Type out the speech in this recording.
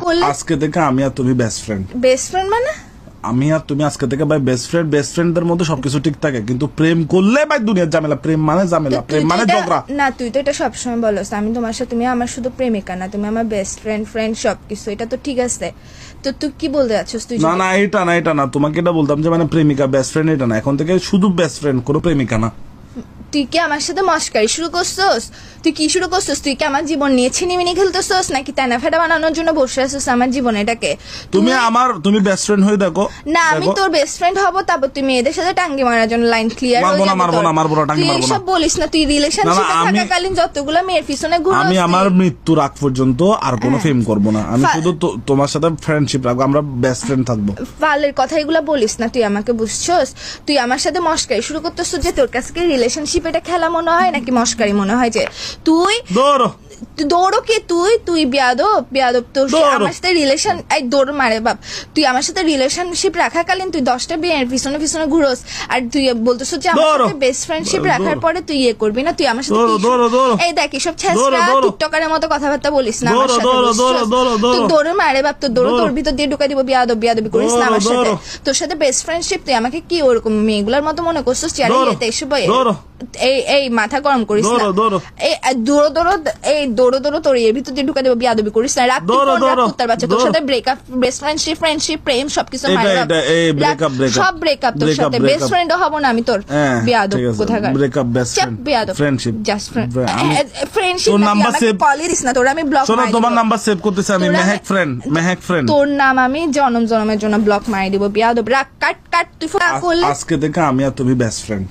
করলে আজকে থেকে আমি আর তুমি বেস্ট ফ্রেন্ড। বেস্ট ফ্রেন্ড মানে আমি আর তুমি আজকে থেকে ভাই বেস্ট ফ্রেন্ড। বেস্ট ফ্রেন্ডদের মধ্যে সবকিছু ঠিক থাকে, কিন্তু প্রেম করলে ভাই দুনিয়ার ঝামেলা। প্রেম মানে ঝামেলা, তুই প্রেম তো মানে এটা- ঝগড়া। না তুই তো এটা সবসময় বলস আমি তোমার সাথে, তুমি আমার শুধু প্রেমিকা না, তুমি আমার বেস্ট ফ্রেন্ড সবকিছু, এটা তো ঠিক আছে। তো তুই কি বলতে যাচ্ছিস? তুই না না এটা না তোমাকে এটা বলতাম যে মানে প্রেমিকা বেস্ট ফ্রেন্ড এটা না, এখন থেকে শুধু বেস্ট ফ্রেন্ড, কোনো প্রেমিকা না। তুই কি আমার সাথে মস্কারি শুরু করছস? তুই কি শুরু করছস? তুই কি আমার জীবন নিয়ে ছিনিমিনি খেলতেছস নাকি তেনা ফেটা বানানোর জন্য বসে আছিস আমার জীবন এটাকে? তুমি বেস্ট ফ্রেন্ড হয়ে দেখো। না আমি তোর বেস্ট ফ্রেন্ড হব, তারপর তুই মেয়েদের সাথে টাঙ্গি মারার জন্য লাইন ক্লিয়ার হয়ে যাবে। মারবো না, টাঙ্গি তুই মারবো না। এসব বলিস না, তুই রিলেশনশিপে থাকাকালীন যতগুলো মেয়ের পিছনে ঘুরছিস। আমি আমার মৃত্যুর আগ পর্যন্ত আর কোনো ফেম করব না, আমি শুধু তোমার সাথে ফ্রেন্ডশিপ রাখবো, আমরা বেস্ট ফ্রেন্ড থাকবো। ফালের কথা এগুলা বলিস না, তুই আমাকে বুঝছস? তুই আমার সাথে মস্কারি শুরু করতেছিস যে তোর কাছে রিলেশনশিপ এটা খেলা মনে হয় নাকি মস্কারি মনে হয়? যে তুই দৌড়ো কি তুই বিয়াদব তোর আমার সাথে রিলেশন দৌড় মারে বাপ। তুই আমার সাথে রিলেশনশিপ রাখাকালীন তুই 10টা বিয়ের পিছনে ঘুরোস, আর তুই বলতেছ যে আমার সাথে বেস্ট ফ্রেন্ডশিপ রাখার পরে তুই ইয়ে করবি না। তুই আমার সাথে এই দেখ এসব ছেঁচড়া টিকটকারের মতো কথাবার্তা বলিস না আমার সাথে। তুই দৌড়ে মারে বাপ, তোর ভিতর দিয়ে ঢুকাই দিব। বিয়াদবি করিস না আমার সাথে। তোর সাথে বেস্ট ফ্রেন্ডশিপ, তুই আমাকে কি ওরকম মেয়েগুলার মতো মনে করছিস? চেয়ারে এসব এই মাথা গরম করিস না। এই দৌড়ো তোর এর ভিতর দিয়ে ঢুকা দেবো। বিয়াদবি করিস না, রাখ কুত্তার বাচ্চা। তোর সাথে ব্রেকআপ, বেস্ট ফ্রেন্ডশিপ প্রেম সবকিছু সব ব্রেকআপ। তোর সাথে বেস্ট ফ্রেন্ডও হব না আমি তোর। বিয়াদব কোথাকার। ব্রেকআপ বেস্ট বিয়াদব ফ্রেন্ডশিপ জাস্ট ফ্রেন্ডশিপ। তোর নাম্বার সেভ কলই দিস না, তোর আমি ব্লক শোনো, তোমার নাম্বার সেভ করতেছি আমি। মেহেক ফ্রেন্ড তোর নাম আমি জনমের জন্য ব্লক মারি দিব। বিয়াদব রাখ, কাট তুই ফোন করলে। আজকে থেকে আমি আর তুমি বেস্ট ফ্রেন্ড।